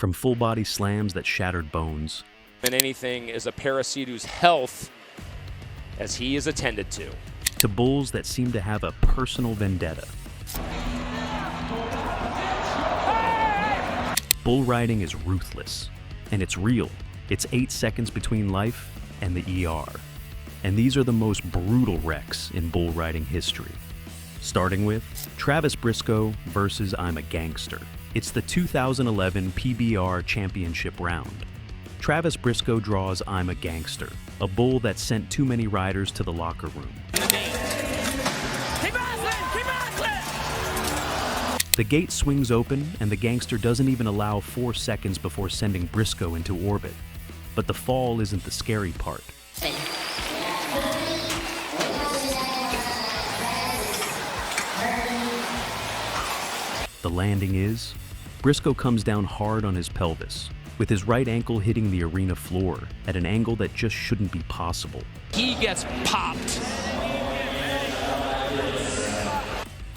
From full-body slams that shattered bones, And anything is a parasito's health as he is attended to bulls that seem to have a personal vendetta. Bull riding is ruthless, and it's real. It's 8 seconds between life and the ER. And these are the most brutal wrecks in bull riding history. Starting with Travis Brisco versus I'm a Gangster. It's the 2011 PBR Championship round. Travis Brisco draws I'm a Gangster, a bull that sent too many riders to the locker room. The gate swings open, and the Gangster doesn't even allow 4 seconds before sending Brisco into orbit. But the fall isn't the scary part. The landing is, Brisco comes down hard on his pelvis, with his right ankle hitting the arena floor at an angle that just shouldn't be possible. He gets popped.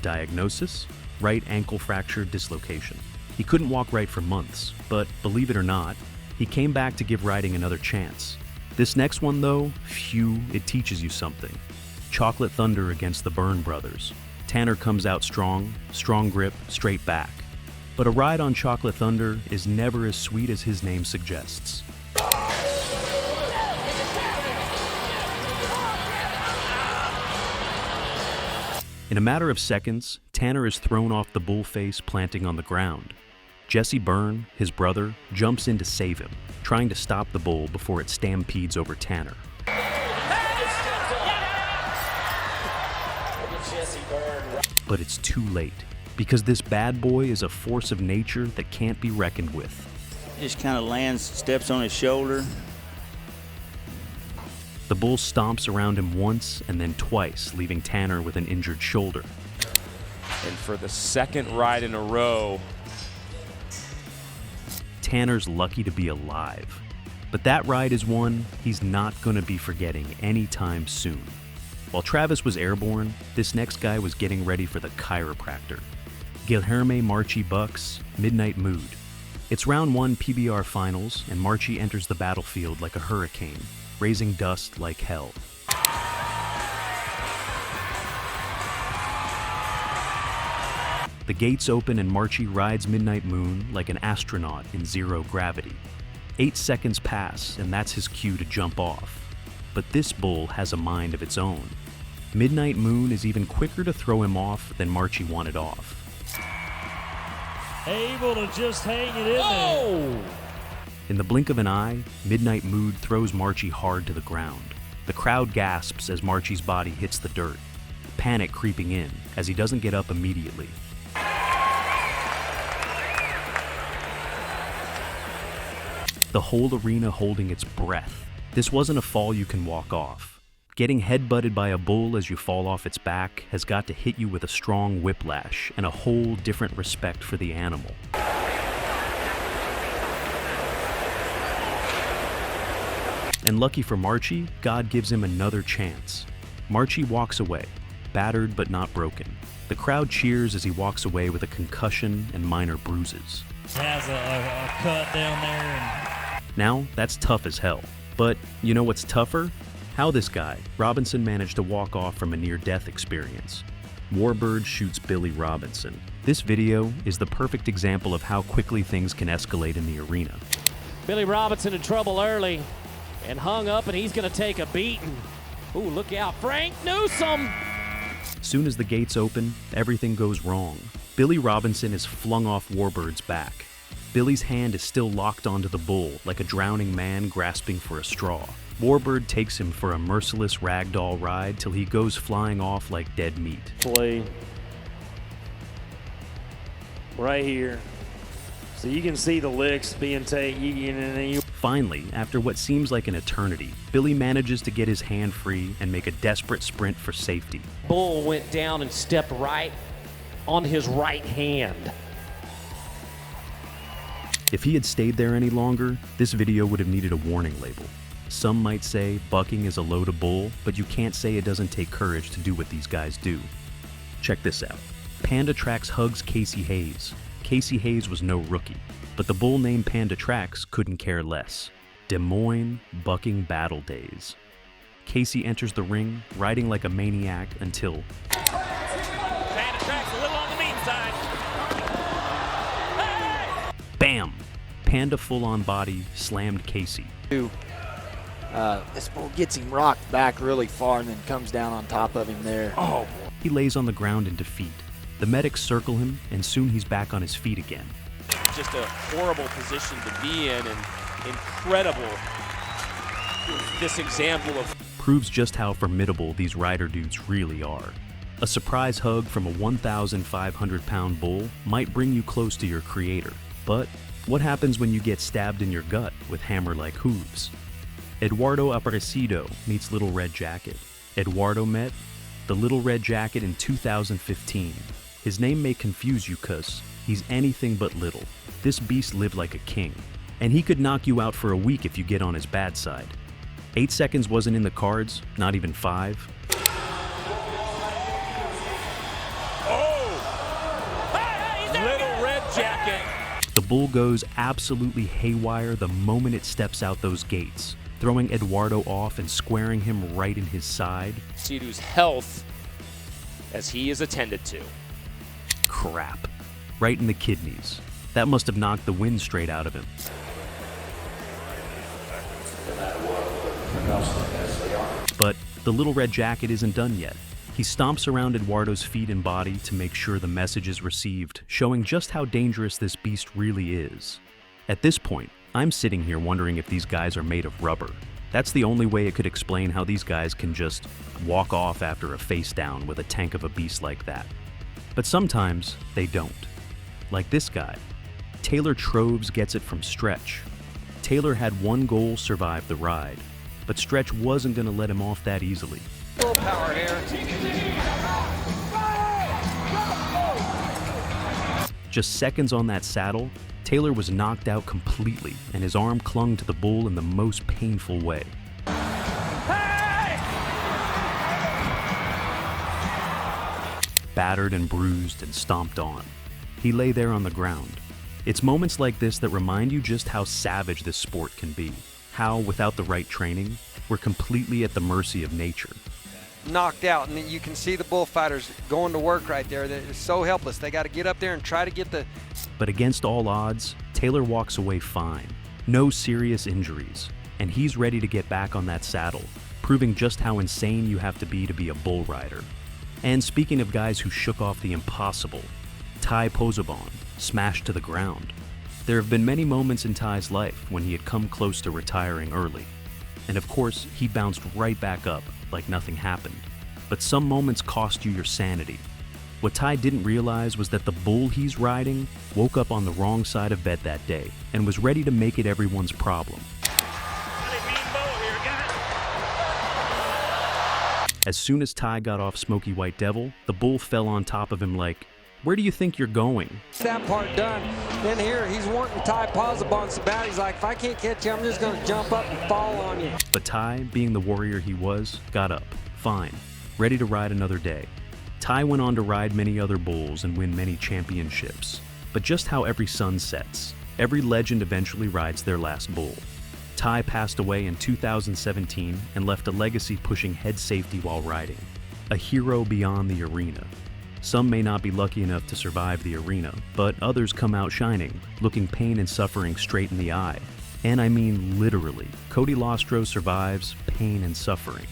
Diagnosis: right ankle fracture dislocation. He couldn't walk right for months, but believe it or not, he came back to give riding another chance. This next one though, phew, it teaches you something. Chocolate Thunder against the Byrne brothers. Tanner comes out strong grip, straight back. But a ride on Chocolate Thunder is never as sweet as his name suggests. In a matter of seconds, Tanner is thrown off the bull face, planting on the ground. Jesse Byrne, his brother, jumps in to save him, trying to stop the bull before it stampedes over Tanner. But it's too late, because this bad boy is a force of nature that can't be reckoned with. Just kind of lands, steps on his shoulder. The bull stomps around him once and then twice, leaving Tanner with an injured shoulder. And for the second ride in a row, Tanner's lucky to be alive. But that ride is one he's not going to be forgetting anytime soon. While Travis was airborne, this next guy was getting ready for the chiropractor. Guilherme Marchie bucks Midnight Mood. It's round 1 PBR finals, and Marchie enters the battlefield like a hurricane, raising dust like hell. The gates open and Marchie rides Midnight Moon like an astronaut in zero gravity. 8 seconds pass, and that's his cue to jump off. But this bull has a mind of its own. Midnight Moon is even quicker to throw him off than Marchie wanted off. Able to just hang it in there. In the blink of an eye, Midnight Mood throws Marchie hard to the ground. The crowd gasps as Marchie's body hits the dirt, panic creeping in as he doesn't get up immediately. The whole arena holding its breath. This wasn't a fall you can walk off. Getting head-butted by a bull as you fall off its back has got to hit you with a strong whiplash and a whole different respect for the animal. And lucky for Marchie, God gives him another chance. Marchie walks away, battered but not broken. The crowd cheers as he walks away with a concussion and minor bruises. Has a cut down there. Now, that's tough as hell. But you know what's tougher? How this guy, Robinson, managed to walk off from a near-death experience. Warbird shoots Billy Robinson. This video is the perfect example of how quickly things can escalate in the arena. Billy Robinson in trouble early and hung up, and he's going to take a beating. Ooh, look out, Frank Newsom! Soon as the gates open, everything goes wrong. Billy Robinson is flung off Warbird's back. Billy's hand is still locked onto the bull like a drowning man grasping for a straw. Warbird takes him for a merciless ragdoll ride till he goes flying off like dead meat. Play right here. So you can see the licks being taken. Finally, after what seems like an eternity, Billy manages to get his hand free and make a desperate sprint for safety. Bull went down and stepped right on his right hand. If he had stayed there any longer, this video would have needed a warning label. Some might say bucking is a load of bull, but you can't say it doesn't take courage to do what these guys do. Check this out. Panda Tracks Hug's Casey Hayes. Casey Hayes was no rookie. But the bull named Panda Tracks couldn't care less. Des Moines bucking battle days. Casey enters the ring, riding like a maniac until Panda Tracks a little on the mean side. Hey! BAM! Panda full-on body slammed Casey. This bull gets him rocked back really far and then comes down on top of him there. Oh! He lays on the ground in defeat. The medics circle him, and soon he's back on his feet again. Just a horrible position to be in, and incredible. This example of Proves just how formidable these rider dudes really are. A surprise hug from a 1,500-pound bull might bring you close to your creator. But what happens when you get stabbed in your gut with hammer-like hooves? Eduardo Aarido meets Little Red Jacket. Eduardo met the Little Red Jacket in 2015. His name may confuse you cause he's anything but little. This beast lived like a king, and he could knock you out for a week if you get on his bad side. 8 seconds wasn't in the cards, not even 5. Little Red Jacket. The bull goes absolutely haywire the moment it steps out those gates, throwing Eduardo off and squaring him right in his side. Sidhu's health as he is attended to. Crap. Right in the kidneys. That must have knocked the wind straight out of him. But the Little Red Jacket isn't done yet. He stomps around Eduardo's feet and body to make sure the message is received, showing just how dangerous this beast really is. At this point, I'm sitting here wondering if these guys are made of rubber. That's the only way it could explain how these guys can just walk off after a face down with a tank of a beast like that. But sometimes they don't. Like this guy. Taylor Troves gets it from Stretch. Taylor had one goal: survive the ride. But Stretch wasn't going to let him off that easily. Full power here. Just seconds on that saddle, Taylor was knocked out completely, and his arm clung to the bull in the most painful way. Battered and bruised and stomped on. He lay there on the ground. It's moments like this that remind you just how savage this sport can be. How, without the right training, we're completely at the mercy of nature. Knocked out, and you can see the bullfighters going to work right there. They're so helpless. They got to get up there and try to get the... But against all odds, Taylor walks away fine. No serious injuries. And he's ready to get back on that saddle, proving just how insane you have to be a bull rider. And speaking of guys who shook off the impossible, Ty Posabon smashed to the ground. There have been many moments in Ty's life when he had come close to retiring early. And of course, he bounced right back up like nothing happened. But some moments cost you your sanity. What Ty didn't realize was that the bull he's riding woke up on the wrong side of bed that day and was ready to make it everyone's problem. As soon as Ty got off Smoky White Devil, the bull fell on top of him like, "Where do you think you're going?" That part done. Then here, he's wanting to tie Posabon so bad. He's like, if I can't catch you, I'm just going to jump up and fall on you. But Ty, being the warrior he was, got up, fine, ready to ride another day. Ty went on to ride many other bulls and win many championships. But just how every sun sets, every legend eventually rides their last bull. Ty passed away in 2017 and left a legacy pushing head safety while riding. A hero beyond the arena. Some may not be lucky enough to survive the arena, but others come out shining, looking pain and suffering straight in the eye. And I mean literally. Cody Lostro survives pain and suffering.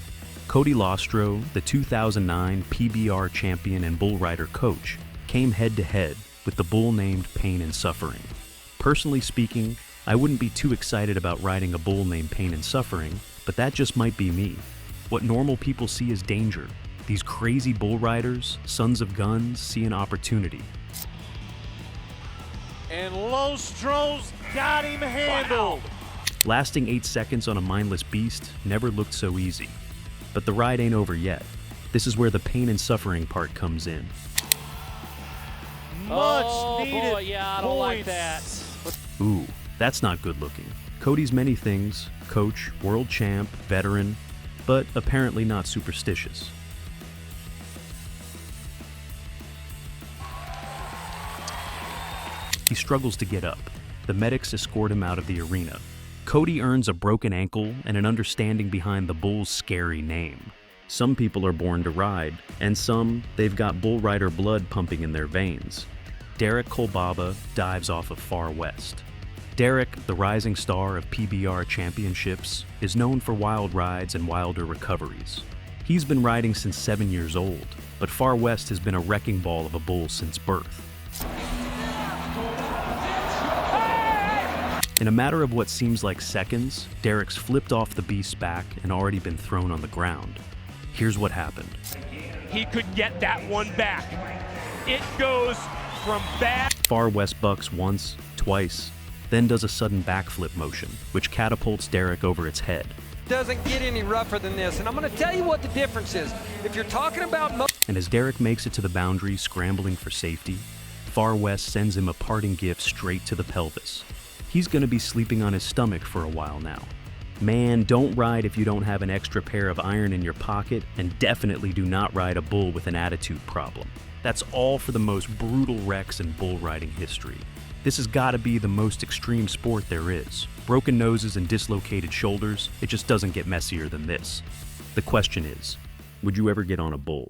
Cody Lostro, the 2009 PBR champion and bull rider coach, came head-to-head with the bull named Pain and Suffering. Personally speaking, I wouldn't be too excited about riding a bull named Pain and Suffering, but that just might be me. What normal people see as danger, these crazy bull riders, sons of guns, see an opportunity. And Lostro's got him handled. Lasting 8 seconds on a mindless beast never looked so easy. But the ride ain't over yet. This is where the pain and suffering part comes in. Much needed boy, yeah, I don't like that. Ooh, that's not good looking. Cody's many things: coach, world champ, veteran, but apparently not superstitious. He struggles to get up. the medics escort him out of the arena. Cody earns a broken ankle and an understanding behind the bull's scary name. Some people are born to ride, and some, they've got bull rider blood pumping in their veins. Derek Kbaba dives off of Far West. Derek, the rising star of PBR championships, is known for wild rides and wilder recoveries. He's been riding since 7 years old, but Far West has been a wrecking ball of a bull since birth. In a matter of what seems like seconds, Derek's flipped off the beast's back and already been thrown on the ground. Here's what happened. He could get that one back. It goes from bad. Far West bucks once, twice, then does a sudden backflip motion, which catapults Derek over its head. Doesn't get any rougher than this, and I'm going to tell you what the difference is. If you're talking about And as Derek makes it to the boundary, scrambling for safety, Far West sends him a parting gift straight to the pelvis. He's going to be sleeping on his stomach for a while now. Man, don't ride if you don't have an extra pair of iron in your pocket, and definitely do not ride a bull with an attitude problem. That's all for the most brutal wrecks in bull riding history. This has got to be the most extreme sport there is. Broken noses and dislocated shoulders, it just doesn't get messier than this. The question is, would you ever get on a bull?